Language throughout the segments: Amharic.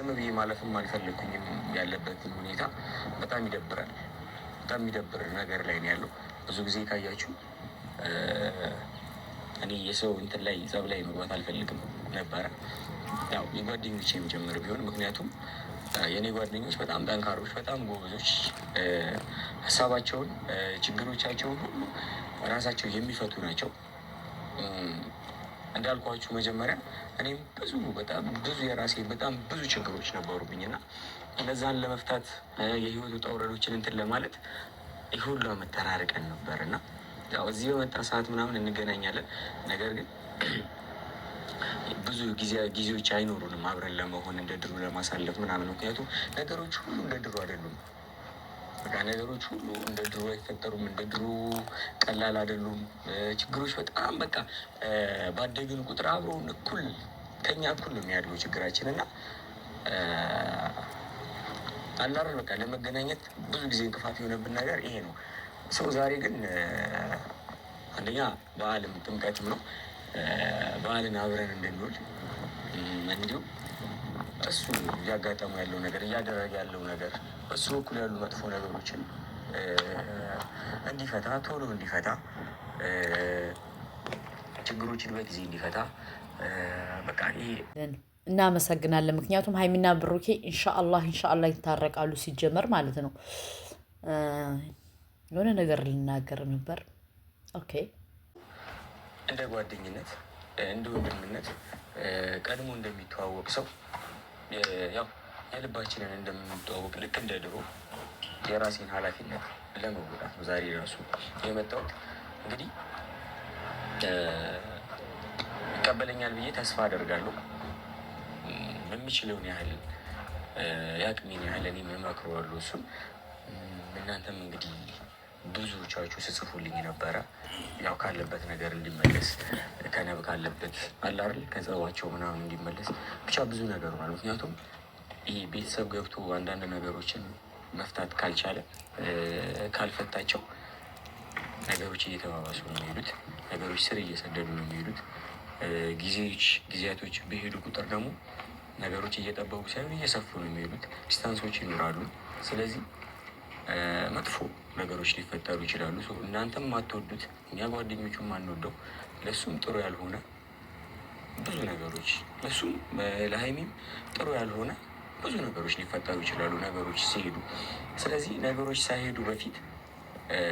ዝም ብዬ ማለፍም አልፈለኩኝም። ያለበት ሁኔታ በጣም ይደብራል። በጣም የሚደብር ነገር ላይ ነው ያለው። ብዙ ጊዜ ካያችሁ እኔ የሰው እንትን ላይ ጸብ ላይ መግባት አልፈልግም ነበረ። ያው የጓደኞቼም ጭምር ቢሆን ምክንያቱም የእኔ ጓደኞች በጣም ጠንካሮች፣ በጣም ጎበዞች፣ ሀሳባቸውን ችግሮቻቸውን ሁሉ ራሳቸው የሚፈቱ ናቸው። እንዳልኳችሁ መጀመሪያ እኔም በጣም ብዙ የራሴ በጣም ብዙ ችግሮች ነበሩብኝ እና እነዛን ለመፍታት የህይወት ውጣ ውረዶችን እንትን ለማለት ይህ ሁሉ መተራርቀን ነበር እና ያው እዚህ በመጣ ሰዓት ምናምን እንገናኛለን። ነገር ግን ብዙ ጊዜዎች አይኖሩንም አብረን ለመሆን እንደ ድሮ ለማሳለፍ ምናምን። ምክንያቱም ነገሮች ሁሉ እንደ ድሮ አይደሉም። በቃ ነገሮች ሁሉ እንደ ድሮ አይፈጠሩም። እንደ ድሮ ቀላል አይደሉም። ችግሮች በጣም በቃ ባደግን ቁጥር አብረውን ከኛ እኩል ነው የሚያድገው ችግራችን እና አላር በቃ ለመገናኘት ብዙ ጊዜ እንቅፋት የሆነብን ነገር ይሄ ነው። ሰው ዛሬ ግን አንደኛ በዓልም ጥምቀትም ነው። በዓልን አብረን እንድንውል እንዲሁም እሱ እያጋጠሙ ያለው ነገር እያደረገ ያለው ነገር እሱ በኩል ያሉ መጥፎ ነገሮችን እንዲፈታ ቶሎ እንዲፈታ ችግሮችን በጊዜ እንዲፈታ በቃ እናመሰግናለን። ምክንያቱም ሀይሚና ብሩኬ ኢንሻአላህ ይታረቃሉ ሲጀመር ማለት ነው። የሆነ ነገር ልናገር ነበር። ኦኬ እንደ ጓደኝነት እንደ ወንድምነት ቀድሞ እንደሚተዋወቅ ሰው ያው የልባችንን እንደምንተዋወቅ ልክ እንደ ድሮ የራሴን ኃላፊነት ለመወጣት ነው ዛሬ ራሱ የመጣሁት። እንግዲህ ይቀበለኛል ብዬ ተስፋ አደርጋለሁ። የምችለውን ያህል የአቅሜን ያህል እኔም እመክረዋለሁ እሱን። እናንተም እንግዲህ ብዙዎቻችሁ ስጽፉልኝ ነበረ ያው ካለበት ነገር እንዲመለስ ከነብ ካለበት አላርል ከጸባቸው ምናምን እንዲመለስ ብቻ ብዙ ነገር ሆኗል። ምክንያቱም ይህ ቤተሰብ ገብቶ አንዳንድ ነገሮችን መፍታት ካልቻለ ካልፈታቸው ነገሮች እየተባባሱ ነው የሚሄዱት። ነገሮች ስር እየሰደዱ ነው የሚሄዱት። ጊዜያቶች በሄዱ ቁጥር ደግሞ ነገሮች እየጠበቡ ሳይሆን እየሰፉ ነው የሚሄዱት። ዲስታንሶች ይኖራሉ። ስለዚህ መጥፎ ነገሮች ሊፈጠሩ ይችላሉ። እናንተም ማትወዱት እኛ ጓደኞቹም ማንወደው ለሱም ጥሩ ያልሆነ ብዙ ነገሮች ለሱም ለሀይሚም ጥሩ ያልሆነ ብዙ ነገሮች ሊፈጠሩ ይችላሉ ነገሮች ሲሄዱ። ስለዚህ ነገሮች ሳይሄዱ በፊት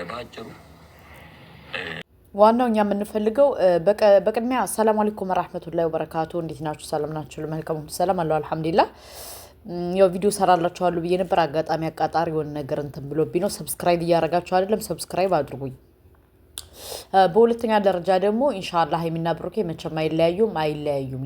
በአጭሩ ዋናው እኛ የምንፈልገው በቅድሚያ አሰላሙ አለይኩም ወራህመቱላሂ ወበረካቱ። እንዴት ናችሁ? ሰላም ናችሁ? መልካም ሰላም አለው አልሐምዱሊላህ። ያው ቪዲዮ ሰራላችኋለሁ ብዬ ነበር። አጋጣሚ አቃጣሪ የሆነ ነገር እንትን ብሎብኝ ነው። ሰብስክራይብ እያደረጋችሁ አይደለም? ሰብስክራይብ አድርጉኝ። በሁለተኛ ደረጃ ደግሞ ኢንሻአላህ ሀይሚና ብሩኬ መቼም አይለያዩም፣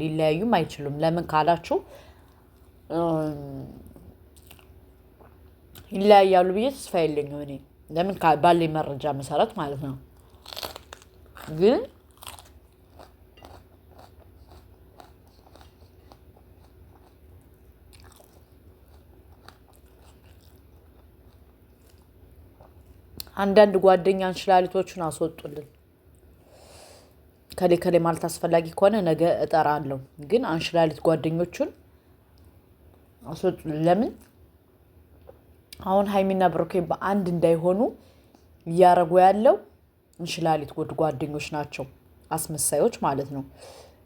ሊለያዩም አይችሉም። ለምን ካላችሁ ይለያያሉ ብዬ ተስፋ የለኝም እኔ። ለምን ባለኝ መረጃ መሰረት ማለት ነው። ግን አንዳንድ ጓደኛ እንሽላሊቶቹን አስወጡልን። ከሌ ማለት አስፈላጊ ከሆነ ነገ እጠራለሁ። ግን አንሽላሊት ጓደኞቹን አስወጡልን። ለምን አሁን ሀይሚና ብሩኬ በአንድ እንዳይሆኑ እያረጉ ያለው እንሽላሊት ጓደኞች ናቸው፣ አስመሳዮች ማለት ነው።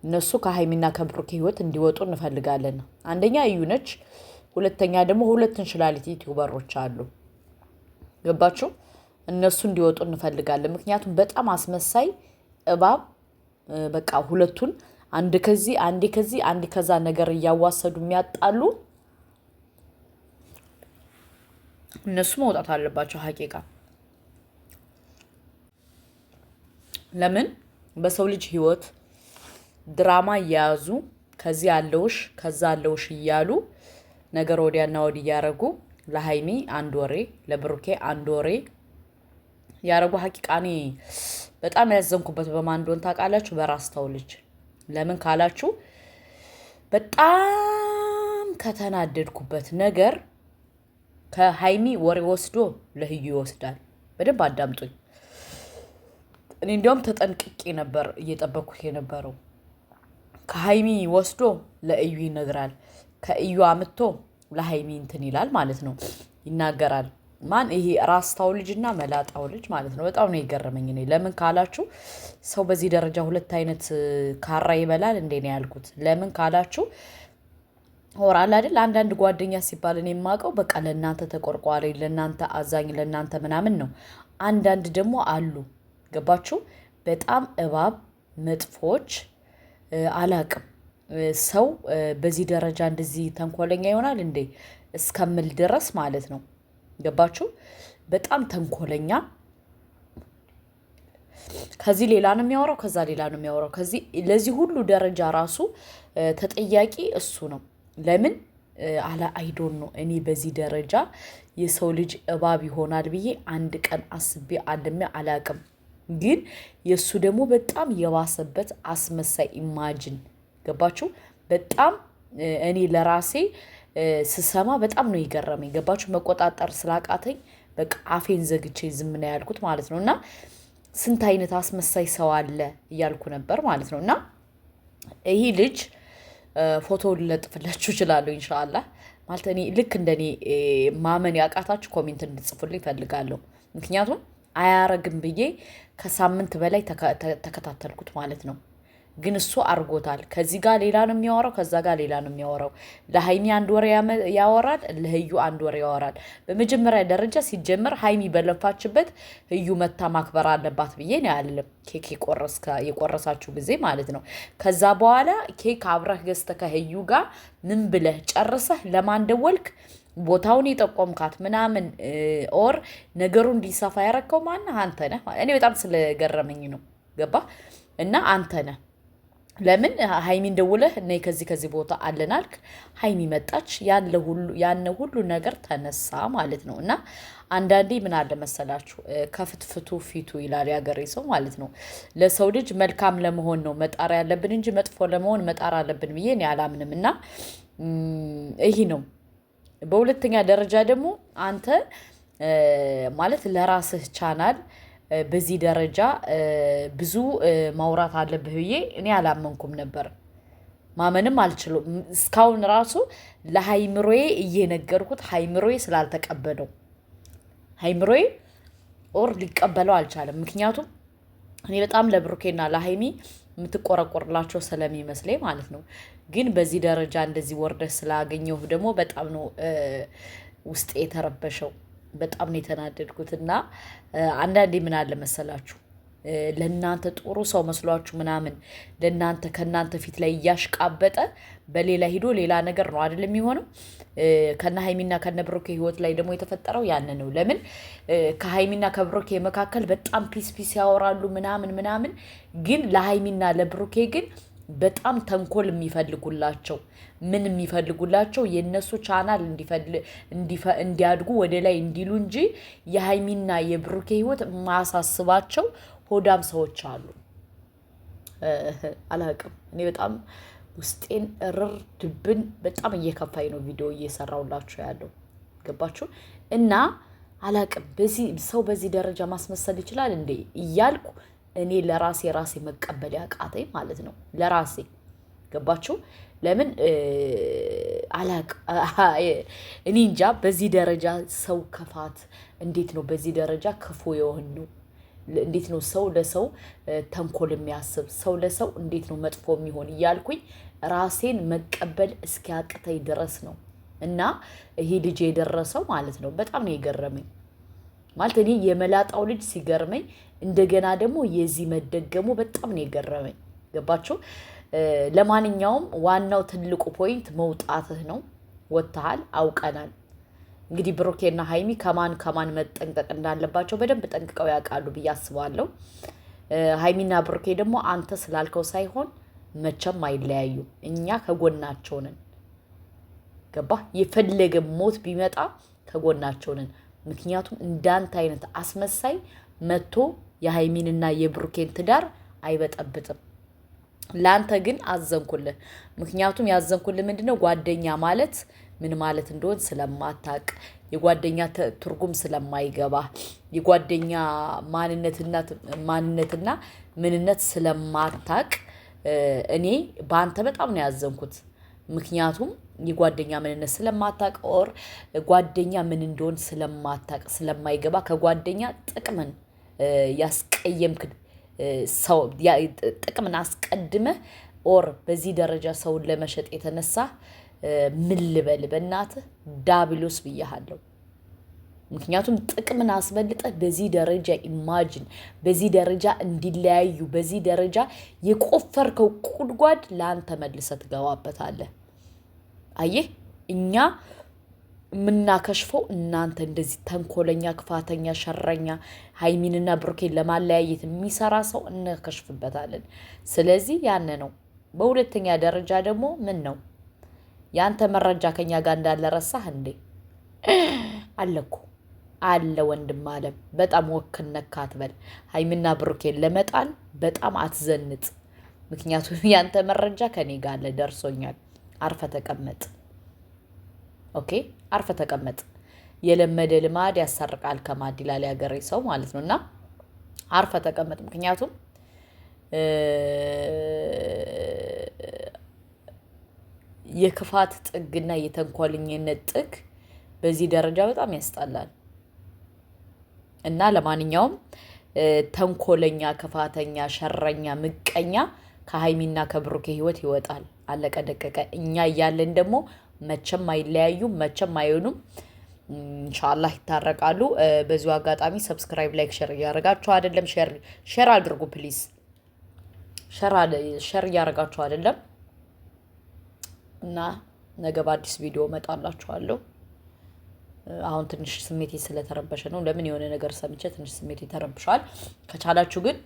እነሱ ከሀይሚና ከብሩኬ ህይወት እንዲወጡ እንፈልጋለን። አንደኛ እዩ ነች፣ ሁለተኛ ደግሞ ሁለት እንሽላሊት ዩቲዩበሮች አሉ። ገባችሁ? እነሱ እንዲወጡ እንፈልጋለን። ምክንያቱም በጣም አስመሳይ እባብ በቃ ሁለቱን አንድ ከዚህ አንድ ከዛ ነገር እያዋሰዱ የሚያጣሉ እነሱ መውጣት አለባቸው። ሀቂቃ ለምን በሰው ልጅ ህይወት ድራማ እያያዙ ከዚህ አለውሽ ከዛ አለውሽ እያሉ ነገር ወዲያና ወዲህ እያረጉ ለሀይሚ አንድ ወሬ ለብሩኬ አንድ ወሬ ያረጉ። ሀቂቃ እኔ በጣም ያዘንኩበት በማን እንደሆነ ታውቃላችሁ? በራስታው ልጅ። ለምን ካላችሁ በጣም ከተናደድኩበት ነገር ከሀይሚ ወሬ ወስዶ ለህዩ ይወስዳል። በደንብ አዳምጡኝ። እኔ እንዲያውም ተጠንቅቄ ነበር እየጠበኩት የነበረው። ከሀይሚ ወስዶ ለእዩ ይነግራል። ከእዩ አምጥቶ ለሀይሚ እንትን ይላል ማለት ነው፣ ይናገራል። ማን ይሄ ራስታው ልጅና መላጣው ልጅ ማለት ነው። በጣም ነው የገረመኝ እኔ። ለምን ካላችሁ ሰው በዚህ ደረጃ ሁለት አይነት ካራ ይበላል እንዴ ነው ያልኩት። ለምን ካላችሁ ወራል አይደል አንዳንድ ጓደኛ ሲባል እኔ የማውቀው በቃ ለእናንተ ተቆርቋሪ፣ ለእናንተ አዛኝ፣ ለእናንተ ምናምን ነው። አንዳንድ ደግሞ አሉ ገባችሁ በጣም እባብ መጥፎች አላቅም። ሰው በዚህ ደረጃ እንደዚህ ተንኮለኛ ይሆናል እንዴ እስከምል ድረስ ማለት ነው። ገባችሁ? በጣም ተንኮለኛ። ከዚህ ሌላ ነው የሚያወራው፣ ከዛ ሌላ ነው የሚያወራው። ከዚህ ለዚህ ሁሉ ደረጃ ራሱ ተጠያቂ እሱ ነው። ለምን አይዶን ነው። እኔ በዚህ ደረጃ የሰው ልጅ እባብ ይሆናል ብዬ አንድ ቀን አስቤ አልሜ አላቅም። ግን የእሱ ደግሞ በጣም የባሰበት አስመሳይ ኢማጅን ገባችሁ? በጣም እኔ ለራሴ ስሰማ በጣም ነው የገረመኝ። ገባችሁ? መቆጣጠር ስላቃተኝ በቃ አፌን ዘግቼ ዝም ነው ያልኩት ማለት ነው። እና ስንት አይነት አስመሳይ ሰው አለ እያልኩ ነበር ማለት ነው። እና ይህ ልጅ ፎቶ ልለጥፍላችሁ እችላለሁ ኢንሻአላህ። ማለት እኔ ልክ እንደኔ ማመን ያቃታችሁ ኮሜንት እንድጽፉልኝ እፈልጋለሁ። ምክንያቱም አያረግም ብዬ ከሳምንት በላይ ተከታተልኩት ማለት ነው። ግን እሱ አርጎታል። ከዚህ ጋር ሌላ ነው የሚያወራው፣ ከዛ ጋር ሌላ ነው የሚያወራው። ለሀይሚ አንድ ወር ያወራል፣ ለህዩ አንድ ወር ያወራል። በመጀመሪያ ደረጃ ሲጀመር ሀይሚ በለፋችበት ህዩ መታ ማክበር አለባት ብዬ ነው ያለም። ኬክ የቆረሳችሁ ጊዜ ማለት ነው። ከዛ በኋላ ኬክ አብረህ ገዝተህ ከህዩ ጋር ምን ብለህ ጨርሰህ ለማን ደወልክ? ቦታውን የጠቆምካት ምናምን ኦር ነገሩ እንዲሰፋ ያረከው ማነህ? አንተ ነህ። እኔ በጣም ስለገረመኝ ነው ገባ እና አንተ ነህ። ለምን ሀይሚን ደውለህ እኔ ከዚህ ቦታ አለን አልክ። ሀይሚ መጣች፣ ያነ ሁሉ ነገር ተነሳ ማለት ነው። እና አንዳንዴ ምን አለ መሰላችሁ ከፍትፍቱ ፊቱ ይላል ያገሬ ሰው ማለት ነው። ለሰው ልጅ መልካም ለመሆን ነው መጣር ያለብን እንጂ መጥፎ ለመሆን መጣር አለብን ብዬ እኔ አላምንም። እና ይሄ ነው። በሁለተኛ ደረጃ ደግሞ አንተ ማለት ለራስህ ቻናል በዚህ ደረጃ ብዙ ማውራት አለብህ ብዬ እኔ አላመንኩም ነበር። ማመንም አልችልም። እስካሁን ራሱ ለሃይምሮዬ እየነገርኩት ሃይምሮዬ ስላልተቀበለው ሃይምሮዬ ኦር ሊቀበለው አልቻለም። ምክንያቱም እኔ በጣም ለብሩኬና ለሃይሚ የምትቆረቆርላቸው ስለሚመስለኝ ማለት ነው። ግን በዚህ ደረጃ እንደዚህ ወርደህ ስላገኘሁ ደግሞ በጣም ነው ውስጤ የተረበሸው። በጣም ነው የተናደድኩት። እና አንዳንዴ ምን አለ መሰላችሁ ለእናንተ ጥሩ ሰው መስሏችሁ ምናምን ለእናንተ ከእናንተ ፊት ላይ እያሽቃበጠ በሌላ ሂዶ ሌላ ነገር ነው አይደል የሚሆነው። ከነ ሀይሚና ከነ ብሩኬ ህይወት ላይ ደግሞ የተፈጠረው ያን ነው። ለምን ከሀይሚና ከብሩኬ መካከል በጣም ፒስ ያወራሉ ምናምን፣ ግን ለሀይሚና ለብሩኬ ግን በጣም ተንኮል የሚፈልጉላቸው ምን የሚፈልጉላቸው የነሱ ቻናል እንዲያድጉ ወደ ላይ እንዲሉ እንጂ የሀይሚና የብሩኬ ህይወት ማሳስባቸው ሆዳም ሰዎች አሉ። አላቅም እኔ በጣም ውስጤን እርር ድብን በጣም እየከፋኝ ነው ቪዲዮ እየሰራውላችሁ ያለው ገባችሁ? እና አላቅም ሰው በዚህ ደረጃ ማስመሰል ይችላል እንዴ እያልኩ እኔ ለራሴ መቀበል ያቃተኝ ማለት ነው። ለራሴ ገባችሁ? ለምን እኔ እንጃ። በዚህ ደረጃ ሰው ክፋት እንዴት ነው? በዚህ ደረጃ ክፉ የሆን ነው? እንዴት ነው ሰው ለሰው ተንኮል የሚያስብ ሰው ለሰው እንዴት ነው መጥፎ የሚሆን እያልኩኝ ራሴን መቀበል እስኪያቅተኝ ድረስ ነው። እና ይሄ ልጅ የደረሰው ማለት ነው በጣም ነው የገረመኝ። ማለት እኔ የመላጣው ልጅ ሲገርመኝ እንደገና ደግሞ የዚህ መደገሙ በጣም ነው የገረመኝ። ገባችሁ? ለማንኛውም ዋናው ትልቁ ፖይንት መውጣትህ ነው። ወጥተሃል፣ አውቀናል። እንግዲህ ብሩኬና ሀይሚ ከማን መጠንቀቅ እንዳለባቸው በደንብ ጠንቅቀው ያውቃሉ ብዬ አስባለሁ። ሀይሚና ብሩኬ ደግሞ አንተ ስላልከው ሳይሆን መቼም አይለያዩ። እኛ ከጎናቸው ነን። ገባ? የፈለገ ሞት ቢመጣ ከጎናቸው ነን። ምክንያቱም እንዳንተ አይነት አስመሳይ መጥቶ የሀይሚንና የብሩኬን ትዳር አይበጠብጥም። ለአንተ ግን አዘንኩልህ። ምክንያቱም ያዘንኩልህ ምንድነው ጓደኛ ማለት ምን ማለት እንደሆን ስለማታቅ፣ የጓደኛ ትርጉም ስለማይገባ፣ የጓደኛ ማንነትና ምንነት ስለማታቅ እኔ በአንተ በጣም ነው ያዘንኩት። ምክንያቱም የጓደኛ ምንነት ስለማታቅ ኦር ጓደኛ ምን እንደሆን ስለማታቅ ስለማይገባ ከጓደኛ ጥቅምን ያስቀየምክ ሰው ጥቅምን አስቀድመህ ኦር በዚህ ደረጃ ሰውን ለመሸጥ የተነሳ ምን ልበል በእናትህ ዳብሎስ ብያሃለሁ። ምክንያቱም ጥቅምን አስበልጠህ በዚህ ደረጃ ኢማጂን በዚህ ደረጃ እንዲለያዩ በዚህ ደረጃ የቆፈርከው ጉድጓድ ለአንተ መልሰህ ትገባበታለህ። አየህ እኛ የምናከሽፈው እናንተ እንደዚህ ተንኮለኛ፣ ክፋተኛ፣ ሸረኛ ሀይሚንና ብሩኬን ለማለያየት የሚሰራ ሰው እንከሽፍበታለን። ስለዚህ ያነ ነው። በሁለተኛ ደረጃ ደግሞ ምን ነው ያንተ መረጃ ከኛ ጋር እንዳለ ረሳህ እንዴ? አለኩ አለ ወንድም አለም። በጣም ወክነካ አትበል። ሀይሚና ብሩኬን ለመጣል በጣም አትዘንጥ። ምክንያቱም ያንተ መረጃ ከኔ ጋር አለ፣ ደርሶኛል። አርፈ ተቀመጥ። ኦኬ አርፈ ተቀመጥ። የለመደ ልማድ ያሳርቃል ከማድ ይላል ያገሬ ሰው ማለት ነው። እና አርፈ ተቀመጥ። ምክንያቱም የክፋት ጥግና የተንኮለኝነት ጥግ በዚህ ደረጃ በጣም ያስጠላል። እና ለማንኛውም ተንኮለኛ፣ ክፋተኛ፣ ሸረኛ፣ ምቀኛ ከሀይሚና ከብሩኬ ህይወት ይወጣል። አለቀ ደቀቀ። እኛ እያለን ደግሞ መቼም አይለያዩም፣ መቼም አይሆኑም። ኢንሻአላህ ይታረቃሉ። በዚሁ አጋጣሚ ሰብስክራይብ፣ ላይክ፣ ሼር እያደረጋችሁ አይደለም? ሼር አድርጉ ፕሊዝ። ሼር እያደረጋችሁ አይደለም? እና ነገ በአዲስ ቪዲዮ እመጣላችኋለሁ። አሁን ትንሽ ስሜቴ ስለተረበሸ ነው። ለምን የሆነ ነገር ሰምቼ ትንሽ ስሜቴ ተረብሿል። ከቻላችሁ ግን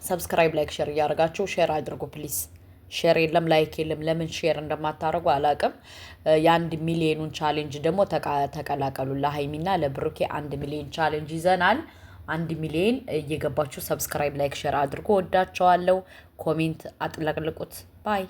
ሰብስክራይብ፣ ላይክ፣ ሼር እያደረጋችሁ ሼር አድርጉ ፕሊዝ። ሼር የለም ላይክ የለም። ለምን ሼር እንደማታደርጉ አላቅም። የ1 ሚሊዮኑን ቻሌንጅ ደግሞ ተቀላቀሉ። ለሀይሚና ለብሩኬ 1 ሚሊዮን ቻሌንጅ ይዘናል። 1 ሚሊዮን እየገባችሁ ሰብስክራይብ፣ ላይክ፣ ሼር አድርጉ። ወዳቸዋለሁ። ኮሜንት አጥለቅልቁት። ባይ